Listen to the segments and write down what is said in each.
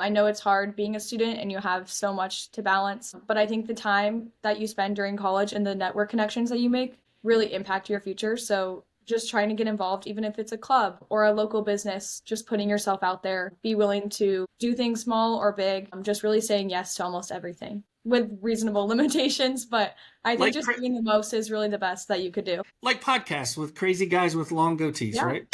I know it's hard being a student and you have so much to balance, but I think the time that you spend during college and the network connections that you make really impact your future. So just trying to get involved, even if it's a club or a local business, just putting yourself out there, be willing to do things small or big, just really saying yes to almost everything with reasonable limitations. But I think Like just doing the most is really the best that you could do. like podcasts with crazy guys with long goatees, Yeah. right?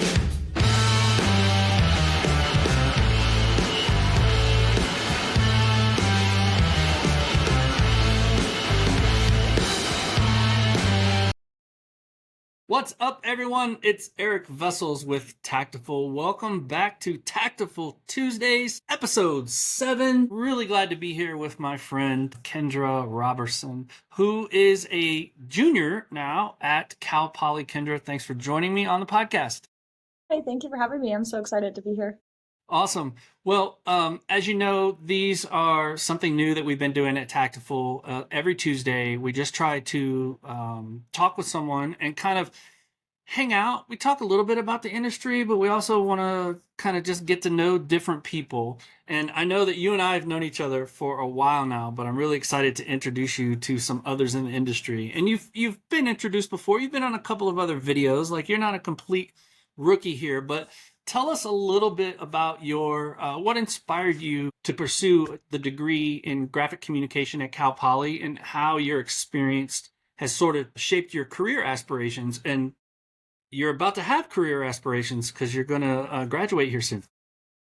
What's up, everyone? It's Eric Vessels with Tactiful. Welcome back to Tactiful Tuesdays, episode 7. Really glad to be here with my friend Kendra Roberson, who is a junior now at Cal Poly. Kendra, thanks for joining me on the podcast. Hey, thank you for having me. I'm so excited to be here. Awesome. Well, as you know, these are something new that we've been doing at Tactiful. Every Tuesday, we just try to talk with someone and kind of hang out. We talk a little bit about the industry, but we also want to kind of just get to know different people. And I know that you and I have known each other for a while now, but I'm really excited to introduce you to some others in the industry. And you've been introduced before. You've been on a couple of other videos. Like, you're not a complete rookie here, but tell us a little bit about your what inspired you to pursue the degree in graphic communication at Cal Poly, and how your experience has sort of shaped your career aspirations. And you're about to have career aspirations because you're going to graduate here soon.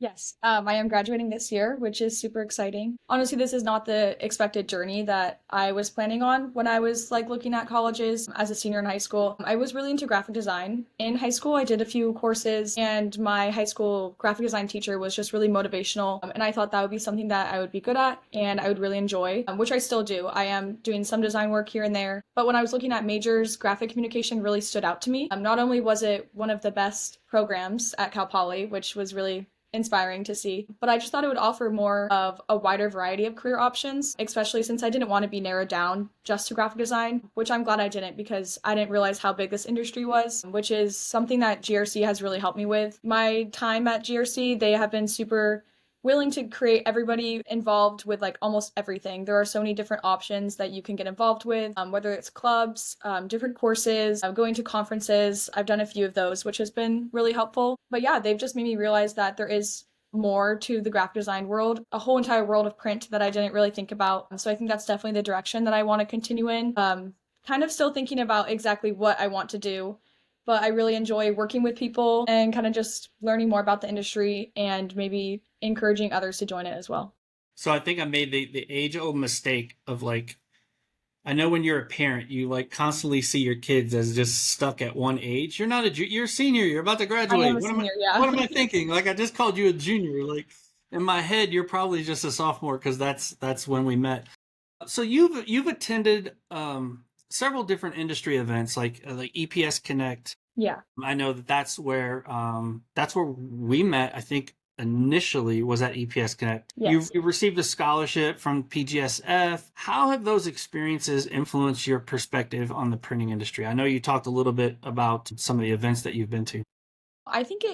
Yes, I am graduating this year, which is super exciting. Honestly, this is not the expected journey that I was planning on when I was like looking at colleges as a senior in high school. I was really into graphic design. In high school, I did a few courses, and my high school graphic design teacher was just really motivational. And I thought that would be something that I would be good at and I would really enjoy, which I still do. I am doing some design work here and there. But when I was looking at majors, graphic communication really stood out to me. Not only was it one of the best programs at Cal Poly, which was really inspiring to see. But I just thought it would offer more of a wider variety of career options, especially since I didn't want to be narrowed down just to graphic design, which I'm glad I didn't, because I didn't realize how big this industry was, which is something that GRC has really helped me with. My time at GRC, they have been super willing to create everybody involved with like almost everything. There are so many different options that you can get involved with, whether it's clubs, different courses, going to conferences. I've done a few of those, which has been really helpful. But yeah, they've just made me realize that there is more to the graphic design world, a whole entire world of print that I didn't really think about. So I think that's definitely the direction that I want to continue in. Kind of still thinking about exactly what I want to do, but I really enjoy working with people and kind of just learning more about the industry and maybe encouraging others to join it as well. So I think I made the age old mistake of, like, I know when you're a parent, you like constantly see your kids as just stuck at one age. You're not you're a senior. You're about to I am graduate. a senior, yeah. What am I thinking? Like, I just called you a junior. Like, in my head, you're probably just a sophomore because that's when we met. So you've attended several different industry events like EPS Connect. Yeah. I know that that's where we met. I think initially was at EPS Connect. Yes. You received a scholarship from PGSF. How have those experiences influenced your perspective on the printing industry? I know you talked a little bit about some of the events that you've been to. I think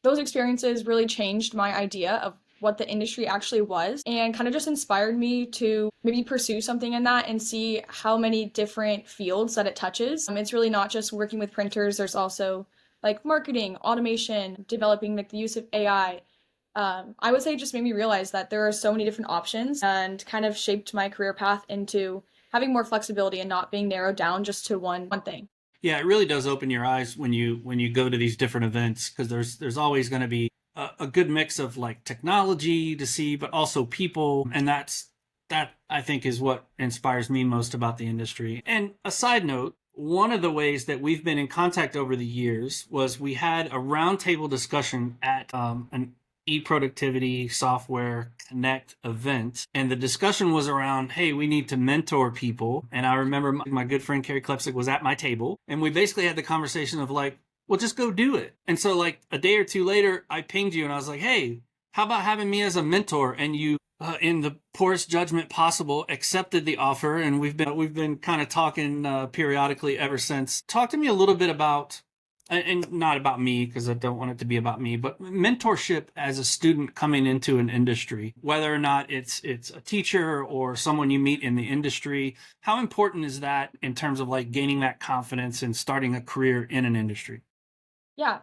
those experiences really changed my idea of what the industry actually was and kind of just inspired me to maybe pursue something in that and see how many different fields that it touches. It's really not just working with printers, there's also like marketing, automation, developing like the use of AI. I would say it just made me realize that there are so many different options and kind of shaped my career path into having more flexibility and not being narrowed down just to one thing. Yeah, it really does open your eyes when you go to these different events, because there's always going to be a good mix of like technology to see, but also people, and that I think is what inspires me most about the industry. And a side note, one of the ways that we've been in contact over the years was we had a roundtable discussion at an e-productivity software connect event, and the discussion was around, hey, we need to mentor people. And I remember my good friend Carrie Klepsick was at my table, and we basically had the conversation of like, well, just go do it. And so like a day or two later, I pinged you and I was like, hey, how about having me as a mentor? And you in the poorest judgment possible accepted the offer, and we've been kind of talking periodically ever since. Talk to me a little bit about and not about me because I don't want it to be about me, but mentorship as a student coming into an industry, whether or not it's a teacher or someone you meet in the industry, how important is that in terms of like gaining that confidence and starting a career in an industry? Yeah,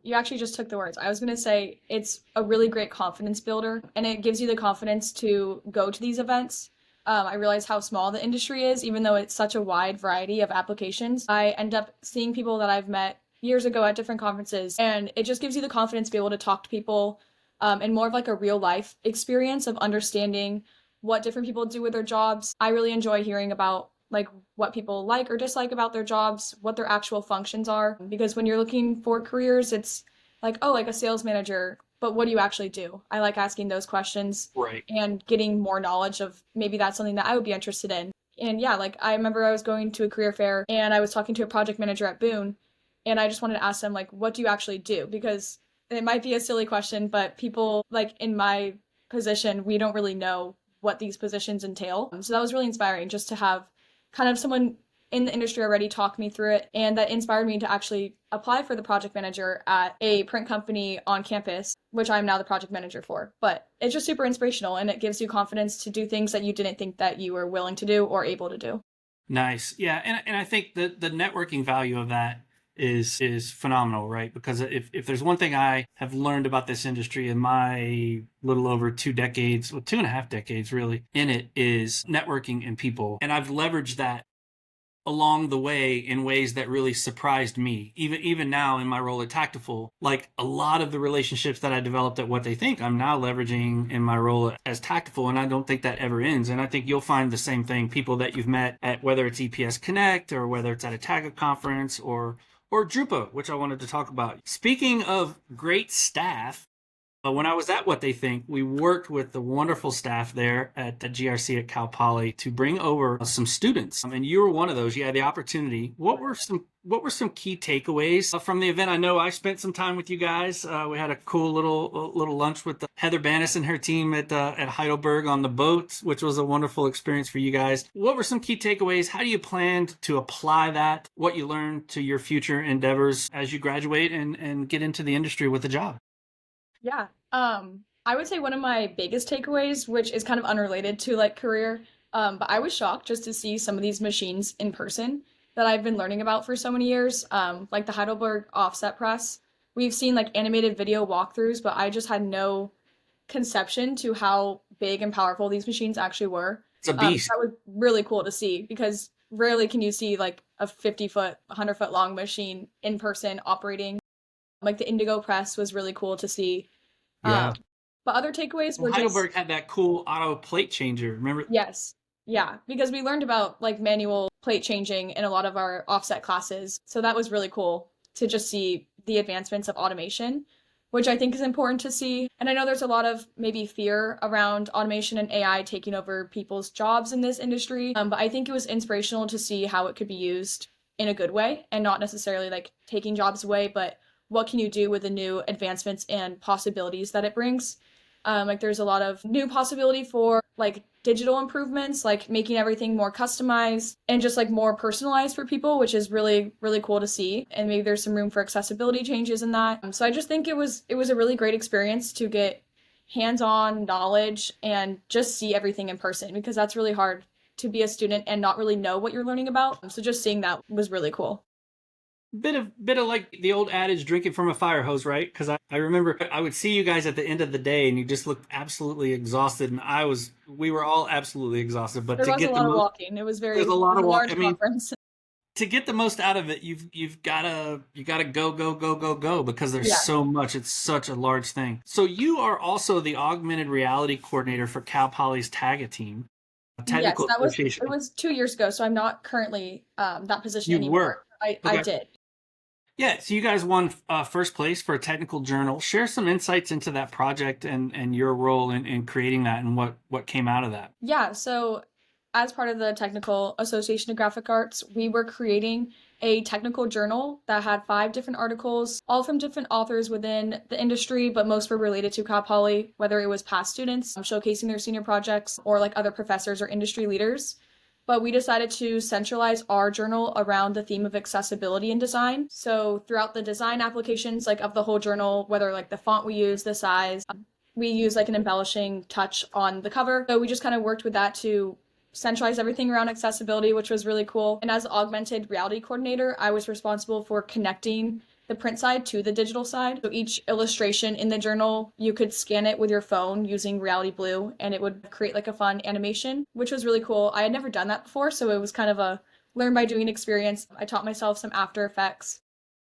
you actually just took the words. I was gonna say it's a really great confidence builder, and it gives you the confidence to go to these events. I realize how small the industry is, even though it's such a wide variety of applications. I end up seeing people that I've met years ago at different conferences, and it just gives you the confidence to be able to talk to people, and more of like a real life experience of understanding what different people do with their jobs. I really enjoy hearing about like what people like or dislike about their jobs, what their actual functions are. Because when you're looking for careers, it's like, oh, like a sales manager, but what do you actually do? I like asking those questions Right. and getting more knowledge of maybe that's something that I would be interested in. And yeah, like I remember I was going to a career fair and I was talking to a project manager at Boone, and I just wanted to ask them, like, what do you actually do? Because it might be a silly question, but people like in my position, we don't really know what these positions entail. So that was really inspiring just to have kind of someone in the industry already talk me through it. And that inspired me to actually apply for the project manager at a print company on campus, which I'm now the project manager for. But it's just super inspirational and it gives you confidence to do things that you didn't think that you were willing to do or able to do. Nice. Yeah. And I think the networking value of that is phenomenal, right? Because if there's one thing I have learned about this industry in my little over 2 decades, well, 2.5 decades really in it, is networking and people. And I've leveraged that along the way in ways that really surprised me. Even now in my role at Taktiful, like a lot of the relationships that I developed at What They Think, I'm now leveraging in my role as Taktiful, and I don't think that ever ends. And I think you'll find the same thing. People that you've met at whether it's EPS Connect or whether it's at a TAGA conference or drupa, which I wanted to talk about. Speaking of great staff, when I was at What They Think, we worked with the wonderful staff there at the GRC at Cal Poly to bring over some students. And you were one of those. You had the opportunity. What were some key takeaways from the event? I know I spent some time with you guys. We had a cool little lunch with Heather Bannis and her team at Heidelberg on the boat, which was a wonderful experience for you guys. What were some key takeaways? How do you plan to apply that, what you learned, to your future endeavors as you graduate and get into the industry with a job? Yeah. I would say one of my biggest takeaways, which is kind of unrelated to like career, but I was shocked just to see some of these machines in person that I've been learning about for so many years. Like the Heidelberg offset press. We've seen like animated video walkthroughs, but I just had no conception to how big and powerful these machines actually were. It's a beast. That was really cool to see because rarely can you see like a 50-foot, 100-foot long machine in person operating. Like the Indigo press was really cool to see. Yeah. Um, but other takeaways Well, were just, Heidelberg had that cool auto plate changer. Remember? yes, yeah, because we learned about like manual plate changing in a lot of our offset classes. So that was really cool to just see the advancements of automation, which I think is important to see. And I know there's a lot of maybe fear around automation and AI taking over people's jobs in this industry. But I think it was inspirational to see how it could be used in a good way and not necessarily like taking jobs away, but what can you do with the new advancements and possibilities that it brings. Like there's a lot of new possibility for like digital improvements, like making everything more customized and just like more personalized for people, which is really, really cool to see. And maybe there's some room for accessibility changes in that. So I just think it was a really great experience to get hands-on knowledge and just see everything in person because that's really hard to be a student and not really know what you're learning about. So just seeing that was really cool. Bit of like the old adage, drinking from a fire hose, right? Because I remember I would see you guys at the end of the day and you just looked absolutely exhausted, and we were all absolutely exhausted. But There to was a get the lot of most, walking. there's a It lot was of a walk. large I mean, conference. to get the most out of it, you've gotta go because there's Yeah. so much. It's such a large thing. So you are also the augmented reality coordinator for Cal Poly's TAGA team, Yes, Technical that was Association. it was 2 years ago, so I'm not currently that position You were. anymore. I Okay. did. Yeah, so you guys won first place for a technical journal. Share some insights into that project and your role in creating that and what came out of that. Yeah, so as part of the Technical Association of Graphic Arts, we were creating a technical journal that had 5 different articles, all from different authors within the industry, but most were related to Cal Poly, whether it was past students showcasing their senior projects or like other professors or industry leaders. but we decided to centralize our journal around the theme of accessibility in design. So throughout the design applications, like of the whole journal, whether like the font we use, the size, we use like an embellishing touch on the cover. So we just kind of worked with that to centralize everything around accessibility, which was really cool. And as augmented reality coordinator, I was responsible for connecting the print side to the digital side. So each illustration in the journal, you could scan it with your phone using Reality Blue, and it would create like a fun animation, which was really cool. I had never done that before, so it was kind of a learn by doing experience. I taught myself some After Effects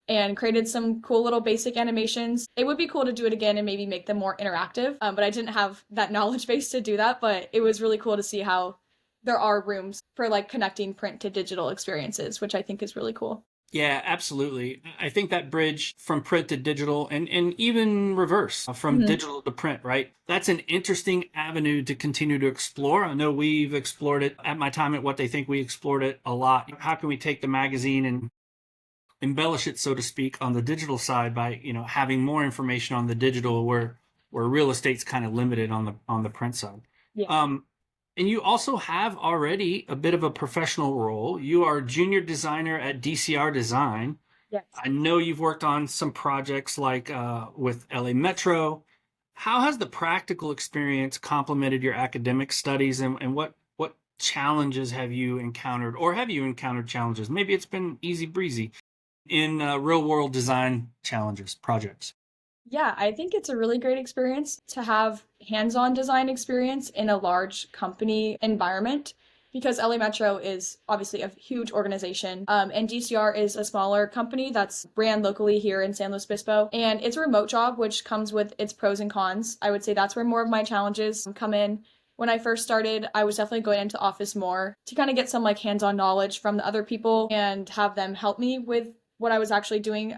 and created some cool little basic animations. It would be cool to do it again and maybe make them more interactive, but I didn't have that knowledge base to do that. But it was really cool to see how there are rooms for like connecting print to digital experiences, which I think is really cool. Yeah, absolutely. I think that bridge from print to digital and even reverse from digital to print, right? That's an interesting avenue to continue to explore. I know we've explored it at my time at What They Think. We explored it a lot. How can we take the magazine and embellish it, so to speak, on the digital side by, having more information on the digital where real estate's kind of limited on the print side. Yeah. And you also have already a bit of a professional role. You are junior designer at DCR Design. Yes. I know you've worked on some projects like with LA Metro. How has the practical experience complemented your academic studies, and what challenges have you encountered, or have you encountered challenges? Maybe it's been easy breezy in real world design challenges, projects. Yeah, I think it's a really great experience to have hands-on design experience in a large company environment because LA Metro is obviously a huge organization, and DCR is a smaller company that's ran locally here in San Luis Obispo, and it's a remote job, which comes with its pros and cons. I would say that's where more of my challenges come in. When I first started, I was definitely going into office more to kind of get some like hands-on knowledge from the other people and have them help me with what I was actually doing,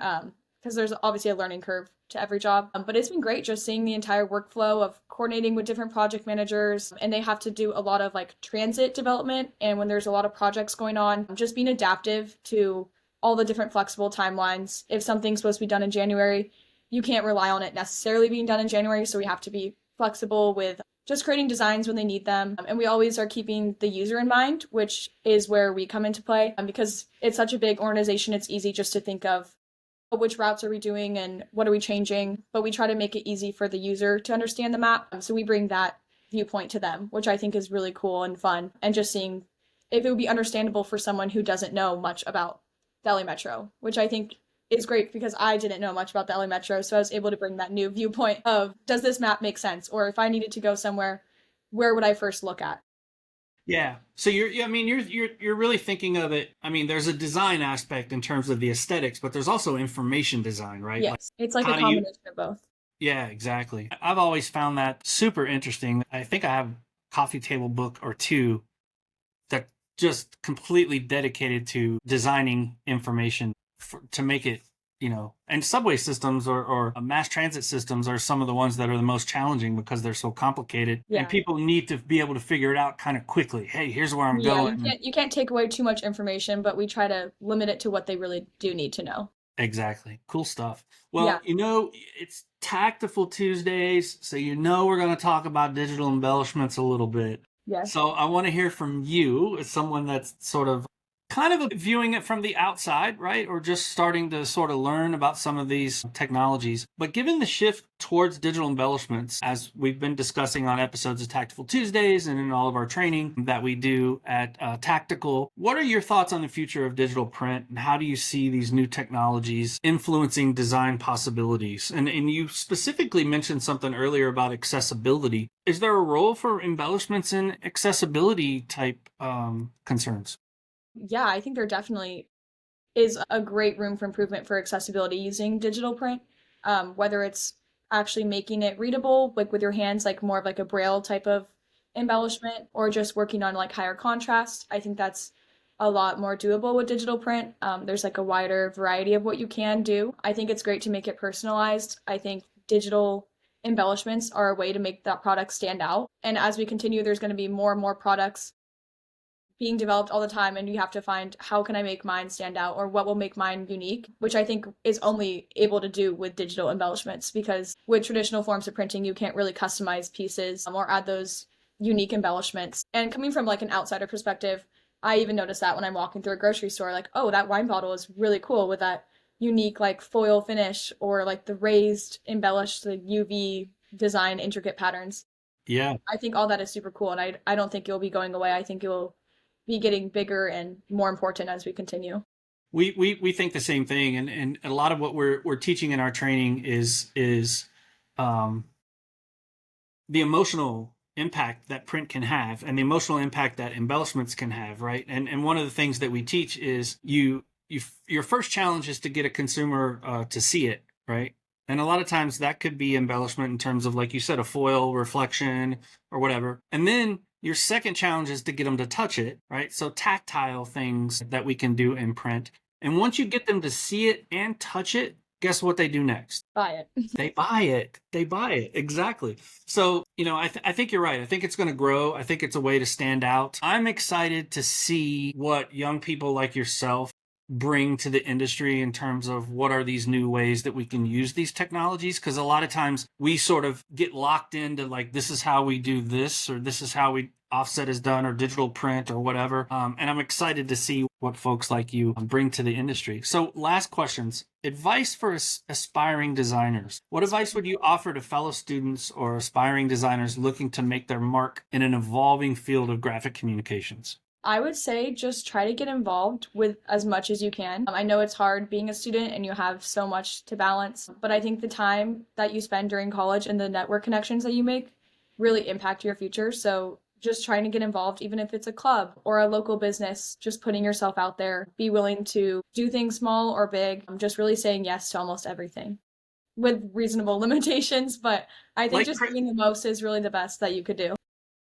because there's obviously a learning curve to every job. But it's been great just seeing the entire workflow of coordinating with different project managers, and they have to do a lot of like transit development. And when there's a lot of projects going on, just being adaptive to all the different flexible timelines. If something's supposed to be done in January, you can't rely on it necessarily being done in January. So we have to be flexible with just creating designs when they need them. And we always are keeping the user in mind, which is where we come into play. Because it's such a big organization, it's easy just to think of which routes are we doing and what are we changing, but we try to make it easy for the user to understand the map. So we bring that viewpoint to them, which I think is really cool and fun. And just seeing if it would be understandable for someone who doesn't know much about the LA Metro, which I think is great because I didn't know much about the LA Metro. So I was able to bring that new viewpoint of, does this map make sense? Or if I needed to go somewhere, where would I first look at? Yeah. So you're really thinking of it. I mean, there's a design aspect in terms of the aesthetics, but there's also information design, right? Yes, it's like a how do you? combination of both. Yeah, exactly. I've always found that super interesting. I think I have a coffee table book or two that just completely dedicated to designing information to make it, and subway systems or mass transit systems are some of the ones that are the most challenging because they're so complicated. Yeah. And people need to be able to figure it out kind of quickly. Hey, here's where I'm going. You can't take away too much information, but we try to limit it to what they really do need to know. Exactly. Cool stuff. Well, it's Tactiful Tuesdays, so we're going to talk about digital embellishments a little bit. Yes. So I want to hear from you as someone that's sort of kind of viewing it from the outside, right? Or just starting to sort of learn about some of these technologies. But given the shift towards digital embellishments, as we've been discussing on episodes of Tactful Tuesdays and in all of our training that we do at Tactical, what are your thoughts on the future of digital print, and how do you see these new technologies influencing design possibilities? And you specifically mentioned something earlier about accessibility. Is there a role for embellishments in accessibility type concerns? Yeah, I think there definitely is a great room for improvement for accessibility using digital print, whether it's actually making it readable, like with your hands, like more of like a braille type of embellishment, or just working on like higher contrast. I think that's a lot more doable with digital print. There's like a wider variety of what you can do. I think it's great to make it personalized. I think digital embellishments are a way to make that product stand out. And as we continue, there's going to be more and more products being developed all the time, and you have to find, how can I make mine stand out, or what will make mine unique, which I think is only able to do with digital embellishments, because with traditional forms of printing, you can't really customize pieces or add those unique embellishments. And coming from like an outsider perspective, I even noticed that when I'm walking through a grocery store, like, oh, that wine bottle is really cool with that unique like foil finish or like the raised, embellished, the UV design, intricate patterns. Yeah. I think all that is super cool, and I don't think it'll be going away. I think it'll be getting bigger and more important as we continue. We think the same thing, and a lot of what we're teaching in our training is um, the emotional impact that print can have and the emotional impact that embellishments can have, right? And one of the things that we teach is your first challenge is to get a consumer to see it, right? And a lot of times that could be embellishment in terms of, like you said, a foil reflection or whatever. And then your second challenge is to get them to touch it, right? So tactile things that we can do in print. And once you get them to see it and touch it, guess what they do next? Buy it. They buy it. They buy it. Exactly. So, I think you're right. I think it's going to grow. I think it's a way to stand out. I'm excited to see what young people like yourself bring to the industry in terms of what are these new ways that we can use these technologies. Because a lot of times we sort of get locked into like, this is how we do this, or this is how we offset is done, or digital print, or whatever. And I'm excited to see what folks like you bring to the industry. So last questions. Advice for aspiring designers. What advice would you offer to fellow students or aspiring designers looking to make their mark in an evolving field of graphic communications? I would say just try to get involved with as much as you can. I know it's hard being a student and you have so much to balance, but I think the time that you spend during college and the network connections that you make really impact your future. So just trying to get involved, even if it's a club or a local business, just putting yourself out there, be willing to do things small or big, just really saying yes to almost everything with reasonable limitations. But I think Like just doing the most is really the best that you could do.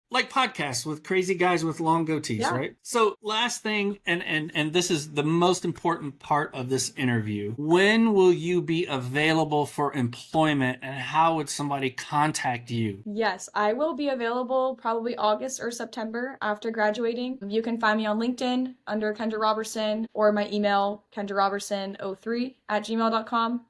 like podcasts with crazy guys with long goatees, Yeah. right? So last thing, and this is the most important part of this interview. When will you be available for employment, and how would somebody contact you? Yes, I will be available probably August or September after graduating. You can find me on LinkedIn under Kendra Roberson or my email, kendraroberson03@gmail.com.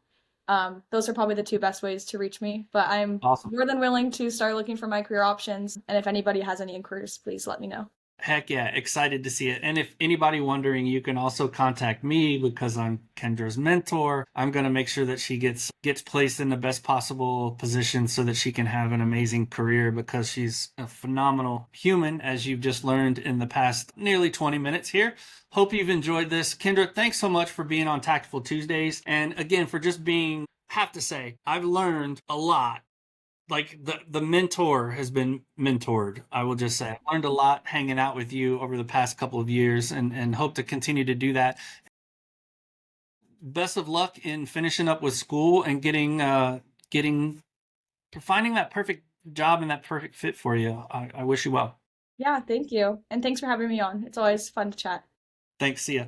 Those are probably the two best ways to reach me, but I'm Awesome. more than willing to start looking for my career options. And if anybody has any inquiries, please let me know. Heck yeah, excited to see it. And if anybody wondering, you can also contact me because I'm Kendra's mentor. I'm going to make sure that she gets placed in the best possible position so that she can have an amazing career, because she's a phenomenal human, as you've just learned in the past nearly 20 minutes here. Hope you've enjoyed this. Kendra, thanks so much for being on Tactful Tuesdays. And again, for just being, have to say, I've learned a lot. Like the mentor has been mentored. I will just say I learned a lot hanging out with you over the past couple of years, and hope to continue to do that. Best of luck in finishing up with school and getting finding that perfect job and that perfect fit for you. I wish you well. Yeah, thank you. And thanks for having me on. It's always fun to chat. Thanks. See ya.